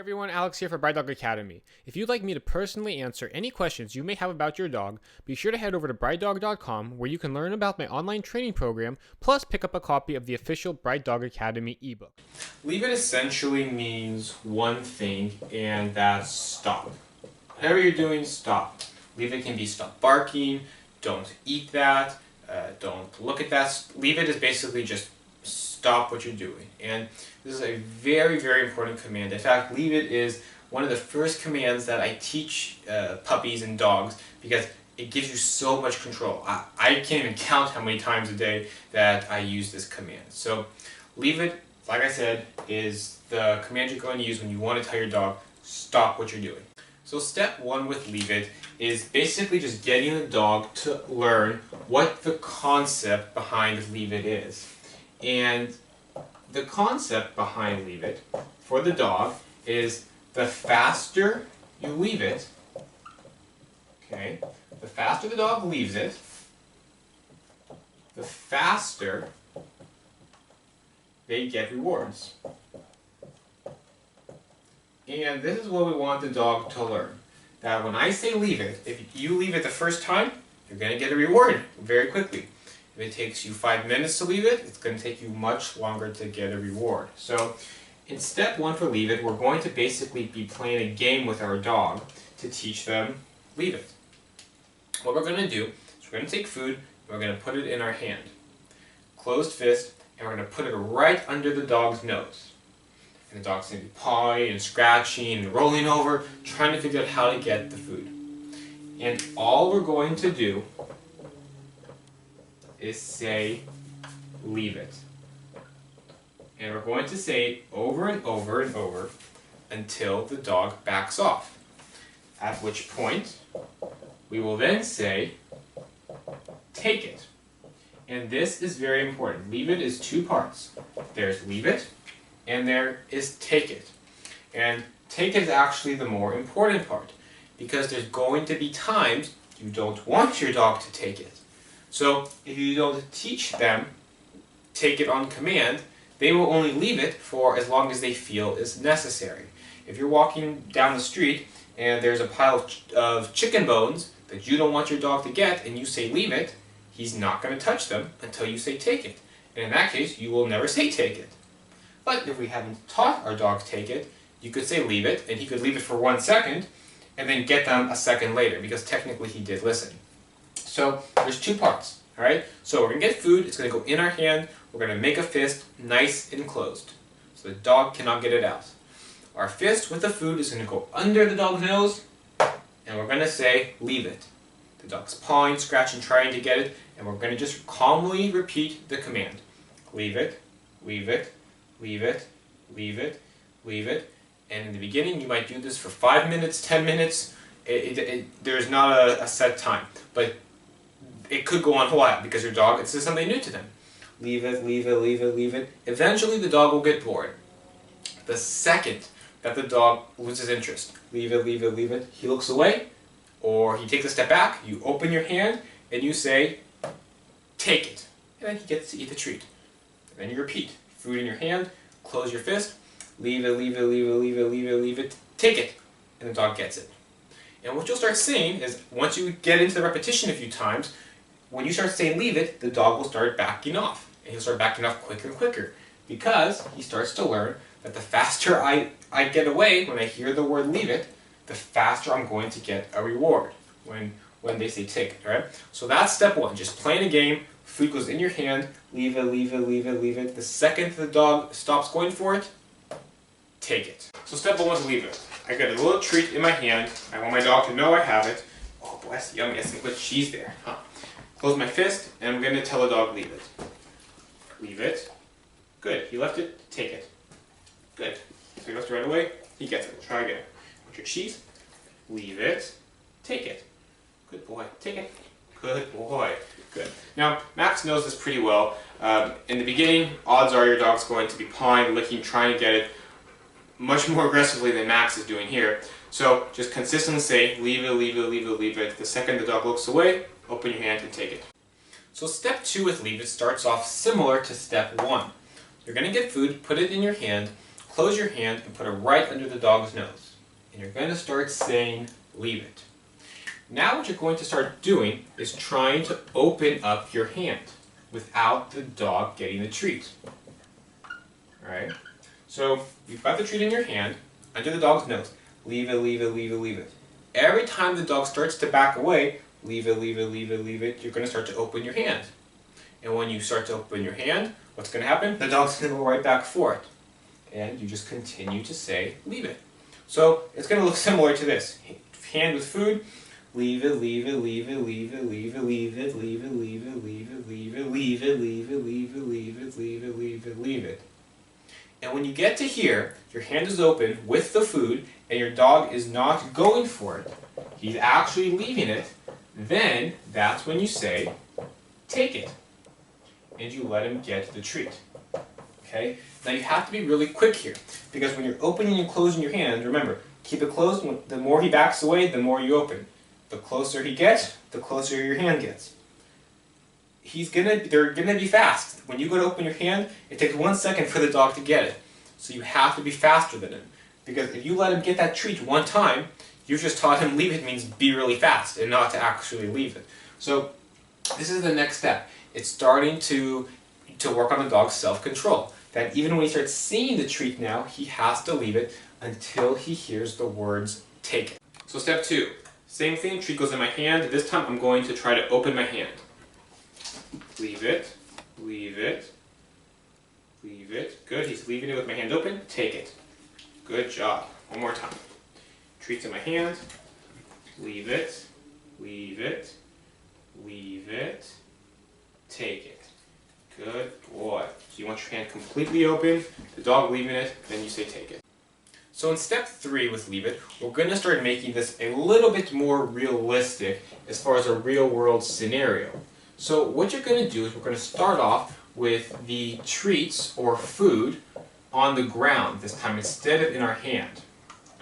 Everyone, Alex here for Bright Dog Academy. If you'd like me to personally answer any questions you may have about your dog, be sure to head over to brightdog.com where you can learn about my online training program, plus pick up a copy of the official Bright Dog Academy ebook. Leave it essentially means one thing, and that's stop. Whatever you're doing, stop. Leave it can be stop barking, don't eat that, don't look at that. Leave it is basically just stop what you're doing. And this is a very, very important command. In fact, leave it is one of the first commands that I teach puppies and dogs because it gives you so much control. I can't even count how many times a day that I use this command. So leave it, like I said, is the command you're going to use when you want to tell your dog, stop what you're doing. So step one with leave it is basically just getting the dog to learn what the concept behind leave it is. And the concept behind leave it for the dog is the faster you leave it, okay, the faster the dog leaves it, the faster they get rewards. And this is what we want the dog to learn. That when I say leave it, if you leave it the first time, you're going to get a reward very quickly. If it takes you 5 minutes to leave it, it's going to take you much longer to get a reward. So in step one for leave it, we're going to basically be playing a game with our dog to teach them leave it. What we're going to do is we're going to take food, and we're going to put it in our hand. Closed fist, and we're going to put it right under the dog's nose. And the dog's going to be pawing and scratching and rolling over, trying to figure out how to get the food. And all we're going to do is say, leave it. And we're going to say it over and over and over until the dog backs off. At which point, we will then say, take it. And this is very important. Leave it is two parts. There's leave it, and there is take it. And take it is actually the more important part, because there's going to be times you don't want your dog to take it. So if you don't teach them take it on command, they will only leave it for as long as they feel is necessary. If you're walking down the street and there's a pile of chicken bones that you don't want your dog to get and you say leave it, he's not going to touch them until you say take it. And in that case, you will never say take it. But if we haven't taught our dog take it, you could say leave it, and he could leave it for 1 second and then get them a second later, because technically he did listen. So there's two parts, all right? So we're going to get food, it's going to go in our hand, we're going to make a fist nice and closed, so the dog cannot get it out. Our fist with the food is going to go under the dog's nose, and we're going to say, leave it. The dog's pawing, scratching, trying to get it, and we're going to just calmly repeat the command. Leave it, leave it, leave it, leave it, leave it. And in the beginning, you might do this for 5 minutes, 10 minutes. There's not a set time, but it could go on a while because your dog, it's just something new to them. Leave it, leave it, leave it, leave it. Eventually the dog will get bored. The second that the dog loses interest, leave it, leave it, leave it, he looks away, or he takes a step back, you open your hand, and you say, take it. And then he gets to eat the treat. And then you repeat, food in your hand, close your fist, leave it, leave it, leave it, leave it, leave it, leave it, take it. And the dog gets it. And what you'll start seeing is, once you get into the repetition a few times, when you start saying leave it, the dog will start backing off. And he'll start backing off quicker and quicker. Because he starts to learn that the faster I get away when I hear the word leave it, the faster I'm going to get a reward when they say take it, right? So that's step one, just playing a game, food goes in your hand, leave it, leave it, leave it, leave it. The second the dog stops going for it, take it. So step one was leave it. I got a little treat in my hand. I want my dog to know I have it. Oh, bless you, I'm guessing put cheese there. Huh. Close my fist, and I'm going to tell the dog leave it. Leave it. Good. He left it. Take it. Good. So he left it right away. He gets it. Try again. Put your cheese. Leave it. Take it. Good boy. Take it. Good boy. Good. Now, Max knows this pretty well. In the beginning, odds are your dog's going to be pawing, licking, trying to get it much more aggressively than Max is doing here. So just consistently say, leave it, leave it, leave it, leave it. The second the dog looks away, open your hand and take it. So step two with leave it starts off similar to step one. You're going to get food, put it in your hand, close your hand and put it right under the dog's nose. And you're going to start saying, leave it. Now what you're going to start doing is trying to open up your hand without the dog getting the treat. Alright? So you've got the treat in your hand, under the dog's nose. Leave it, leave it, leave it, leave it. Every time the dog starts to back away, leave it, leave it, leave it, leave it, you're going to start to open your hand. And when you start to open your hand, what's going to happen? The dog's going to go right back for it. And you just continue to say, leave it. So it's going to look similar to this. Hand with food, leave it, leave it, leave it, leave it, leave it, leave it, leave it, leave it, leave it, leave it, leave it, leave it, leave it, leave it, leave it, leave it, leave it. And when you get to here, your hand is open with the food, and your dog is not going for it. He's actually leaving it. Then that's when you say, take it. And you let him get the treat. Okay? Now you have to be really quick here, because when you're opening and closing your hand, remember, keep it closed. The more he backs away, the more you open. The closer he gets, the closer your hand gets. They're gonna be fast. When you go to open your hand, it takes 1 second for the dog to get it. So you have to be faster than him. Because if you let him get that treat one time, you've just taught him leave it means be really fast and not to actually leave it. So this is the next step. It's starting to work on the dog's self-control. That even when he starts seeing the treat now, he has to leave it until he hears the words take it. So step 2. Same thing, treat goes in my hand. This time I'm going to try to open my hand. Leave it, leave it, leave it. Good, he's leaving it with my hand open. Take it. Good job. One more time. Treats in my hand. Leave it, leave it, leave it, take it. Good boy. So you want your hand completely open, the dog leaving it, then you say take it. So in step 3 with leave it, we're going to start making this a little bit more realistic as far as a real world scenario. So what you're going to do is we're going to start off with the treats or food on the ground this time instead of in our hand.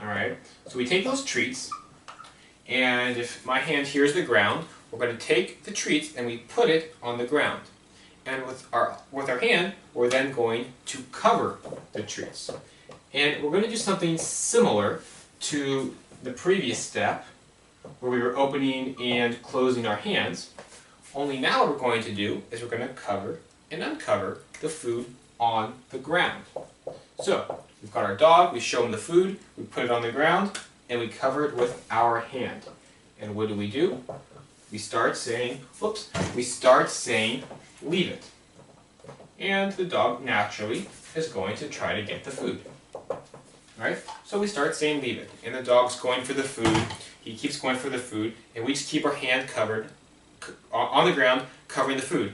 Alright, so we take those treats, and if my hand here's the ground, we're going to take the treats and we put it on the ground. And with our hand, we're then going to cover the treats. And we're going to do something similar to the previous step where we were opening and closing our hands. Only now what we're going to do is we're going to cover and uncover the food on the ground. So we've got our dog, we show him the food, we put it on the ground, and we cover it with our hand. And what do? We start saying, leave it. And the dog naturally is going to try to get the food. Alright, so we start saying leave it, and the dog's going for the food, he keeps going for the food, and we just keep our hand covered on the ground, covering the food.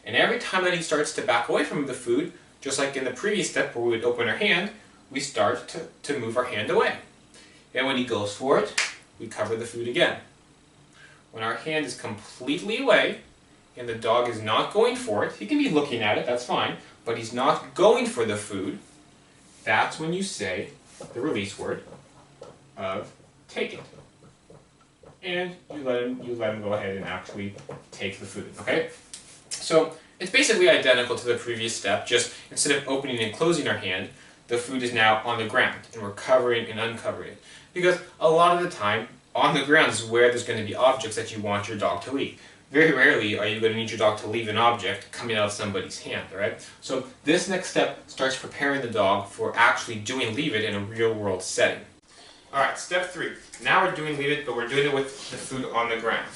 And every time that he starts to back away from the food, just like in the previous step where we would open our hand, we start to move our hand away. And when he goes for it, we cover the food again. When our hand is completely away, and the dog is not going for it, he can be looking at it, that's fine, but he's not going for the food, that's when you say the release word of take it. And you let him go ahead and actually take the food, okay? So it's basically identical to the previous step, just instead of opening and closing our hand, the food is now on the ground, and we're covering and uncovering it. Because a lot of the time, on the ground is where there's going to be objects that you want your dog to leave. Very rarely are you going to need your dog to leave an object coming out of somebody's hand, right? So this next step starts preparing the dog for actually doing leave it in a real world setting. Alright, step 3. Now we're doing leave it, but we're doing it with the food on the ground.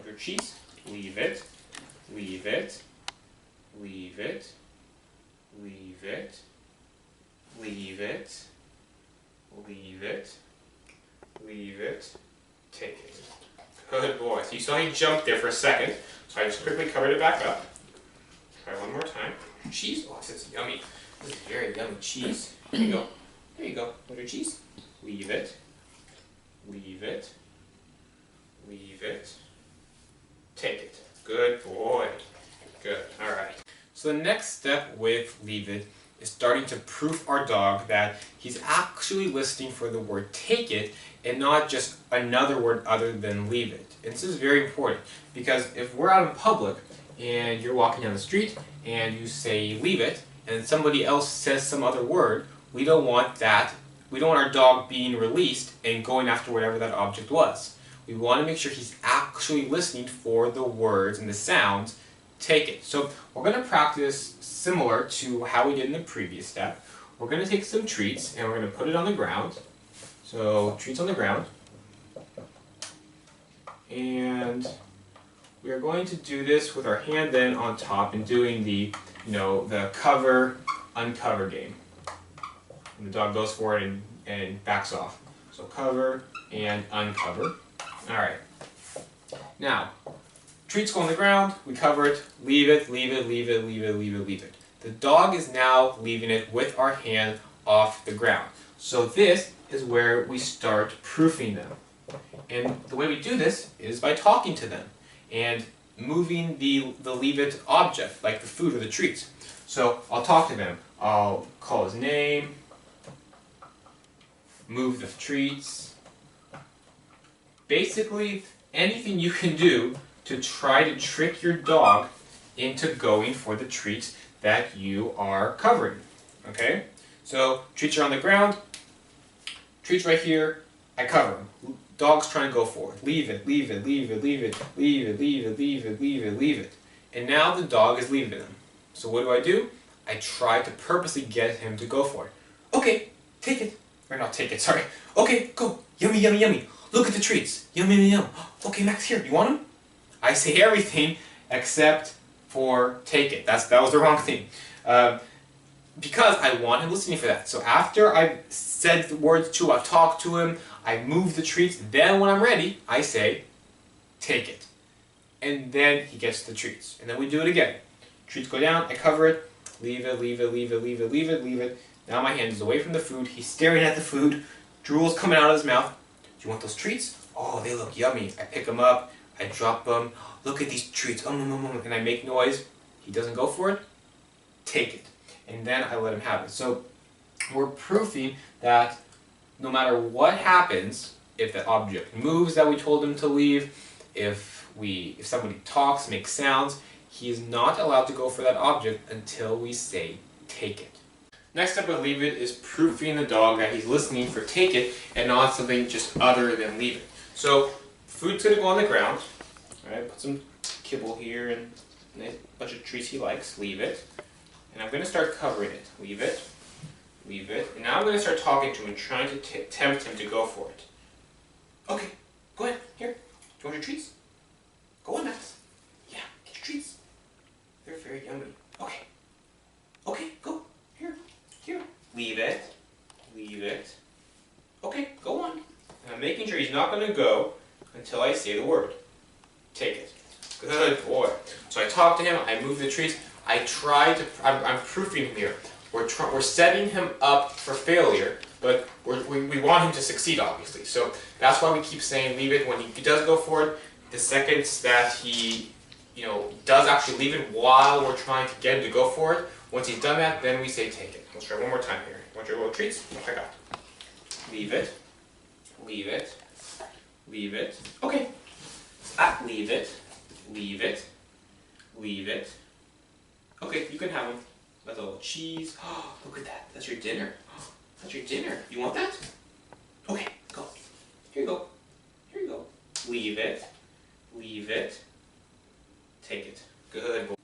Your cheese, leave it, leave it, leave it, leave it, leave it, leave it, leave it, take it. Good boy. So you saw he jumped there for a second, so I just quickly covered it back up. Try one more time. Cheese. Oh, this is yummy. This is very yummy cheese. There you go. There you go. With your cheese. Leave it. Leave it. Leave it. Take it. Good boy. Good. Alright. So the next step with leave it is starting to proof our dog that he's actually listening for the word take it and not just another word other than leave it. And this is very important because if we're out in public and you're walking down the street and you say leave it and somebody else says some other word, we don't want that. We don't want our dog being released and going after whatever that object was. We want to make sure he's actually listening for the words and the sounds. Take it. So we're going to practice similar to how we did in the previous step. We're going to take some treats and we're going to put it on the ground. So treats on the ground. And we are going to do this with our hand then on top and doing the, the cover, uncover game. And the dog goes for it and backs off. So cover and uncover. Alright. Now, treats go on the ground, we cover it, leave it, leave it, leave it, leave it, leave it, leave it. The dog is now leaving it with our hand off the ground. So this is where we start proofing them. And the way we do this is by talking to them and moving the leave it object, like the food or the treats. So I'll talk to them. I'll call his name, move the treats. Basically, anything you can do to try to trick your dog into going for the treats that you are covering. Okay? So treats are on the ground, treats right here, I cover them. Dog's trying to go for it. Leave it, leave it, leave it, leave it, leave it, leave it, leave it, leave it, leave it. And now the dog is leaving them. So what do? I try to purposely get him to go for it. Okay, take it. Or not take it, sorry. Okay, go. Yummy, yummy, yummy. Look at the treats. Yum, yum, yum. Okay, Max, here. You want them? I say everything except for take it. That was the wrong thing. Because I want him listening for that. So after I've said the words to, I've talked to him, I move the treats, then when I'm ready, I say, take it. And then he gets the treats. And then we do it again. Treats go down, I cover it, leave it, leave it, leave it, leave it, leave it, leave it. Now my hand is away from the food, he's staring at the food, drool's coming out of his mouth. Do you want those treats? Oh, they look yummy. I pick them up, I drop them, look at these treats, and I make noise. He doesn't go for it, take it. And then I let him have it. So we're proofing that no matter what happens, if the object moves that we told him to leave, if somebody talks, makes sounds, he is not allowed to go for that object until we say take it. Next step of leave it is proofing the dog that he's listening for take it and not something just other than leave it. So food's going to go on the ground. Alright, put some kibble here and a bunch of treats he likes. Leave it. And I'm going to start covering it. Leave it. Leave it. And now I'm going to start talking to him and trying to tempt him to go for it. Okay, go ahead. Here. Do you want your treats? Go on, Max. Yeah, get your treats. They're very yummy. Okay. Okay, go. Here. Here. Leave it. Leave it. Okay, go on. And I'm making sure he's not going to go until I say the word. Take it. Good boy. So I talk to him, I move the treats, I try to, I'm proofing him here. We're setting him up for failure, but we want him to succeed, obviously. So that's why we keep saying leave it when he does go for it. The second that he, does actually leave it while we're trying to get him to go for it, once he's done that, then we say take it. Let's try one more time here. Want your little treats? What I got? Leave it. Leave it. Leave it. Okay. Leave it. Leave it. Leave it. Okay, you can have them. That's a little cheese. Oh, look at that. That's your dinner. That's your dinner. You want that? Okay, go. Here you go. Here you go. Leave it. Leave it. Take it. Good boy.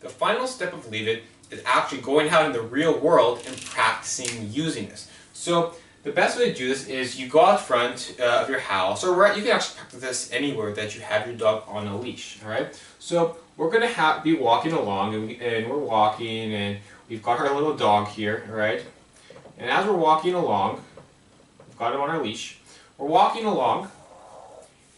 The final step of leave it is actually going out in the real world and practicing using this. So the best way to do this is you go out front of your house, or you can actually practice this anywhere that you have your dog on a leash. All right. So we're going to be walking along, and we're walking, and we've got our little dog here, all right? And as we're walking along, we've got him on our leash. We're walking along,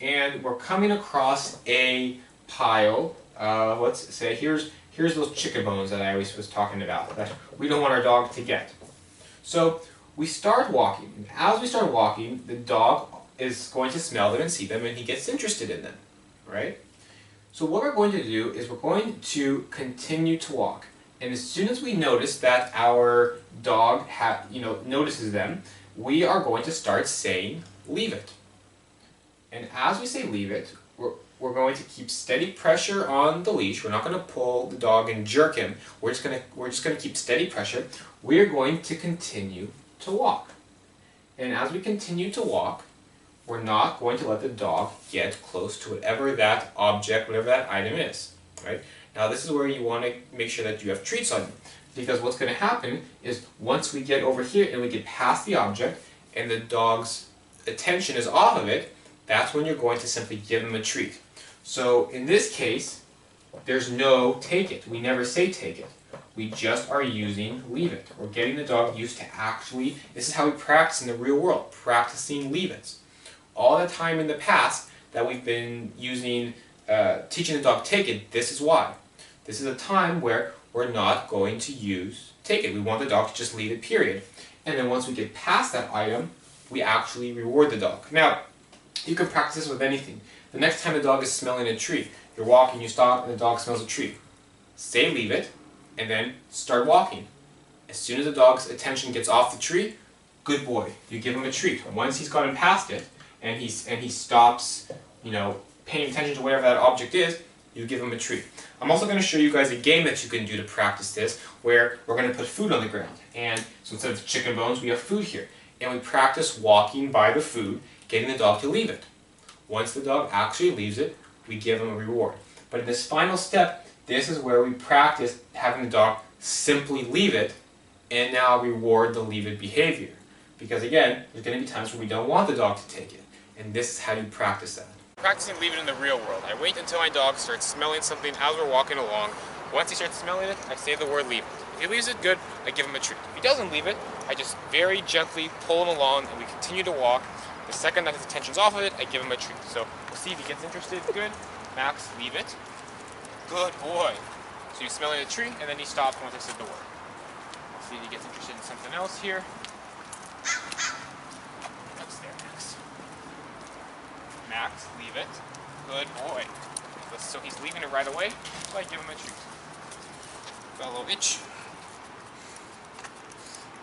and we're coming across a pile. Let's say here's those chicken bones that I always was talking about that we don't want our dog to get. So we start walking, and as we start walking, the dog is going to smell them and see them, and he gets interested in them, right? So what we're going to do is we're going to continue to walk, and as soon as we notice that our dog notices them, we are going to start saying leave it. And as we say leave it, we're we're going to keep steady pressure on the leash. We're not going to pull the dog and jerk him. We're just going to keep steady pressure. We're going to continue to walk. And as we continue to walk, we're not going to let the dog get close to whatever that object, whatever that item is, right? Now this is where you want to make sure that you have treats on you, because what's going to happen is once we get over here and we get past the object and the dog's attention is off of it, that's when you're going to simply give him a treat. So in this case, there's no take it. We never say take it. We just are using leave it. We're getting the dog used to actually, this is how we practice in the real world, practicing leave it. All the time in the past that we've been using, teaching the dog take it, this is why. This is a time where we're not going to use take it. We want the dog to just leave it, period. And then once we get past that item, we actually reward the dog. Now, you can practice this with anything. The next time the dog is smelling a treat, you're walking, you stop, and the dog smells a treat. Say leave it, and then start walking. As soon as the dog's attention gets off the tree, good boy, you give him a treat. Once he's gotten past it, and he stops, paying attention to whatever that object is, you give him a treat. I'm also going to show you guys a game that you can do to practice this, where we're going to put food on the ground. And so instead of chicken bones, we have food here. And we practice walking by the food, getting the dog to leave it. Once the dog actually leaves it, we give him a reward. But in this final step, this is where we practice having the dog simply leave it, and now reward the leave it behavior. Because again, there's going to be times where we don't want the dog to take it. And this is how you practice that. Practicing leave it in the real world. I wait until my dog starts smelling something as we're walking along. Once he starts smelling it, I say the word leave it. If he leaves it, good, I give him a treat. If he doesn't leave it, I just very gently pull him along and we continue to walk. The second that his attention's off of it, I give him a treat. So we'll see if he gets interested. Good. Max, leave it. Good boy. So he's smelling a treat and then he stops once I said the word. We'll see if he gets interested in something else here. What's there, Max? Max, leave it. Good boy. So he's leaving it right away, so I give him a treat. Got a little itch.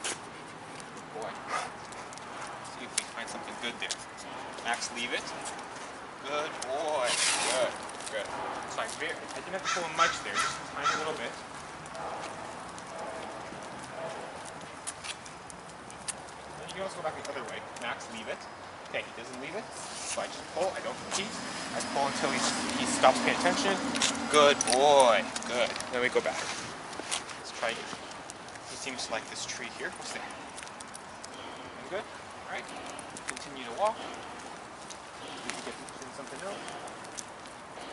Good boy. Let's see if we find something good there. Max, leave it. Good boy. Good. Good. So I didn't have to pull him much there, just a tiny little bit. Then you can also go back the other way. Max, leave it. Okay, he doesn't leave it, so I just pull. I don't compete. I pull until he stops paying attention. Good boy. Good. Then we go back. Let's try again. He seems to like this tree here. What's there? Good? Alright. Continue to walk. Maybe get interested in something else.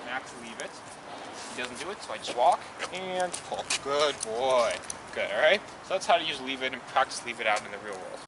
Max, leave it. He doesn't do it, so I just walk and pull. Good boy. Good, alright? So that's how to use leave it and practice leave it out in the real world.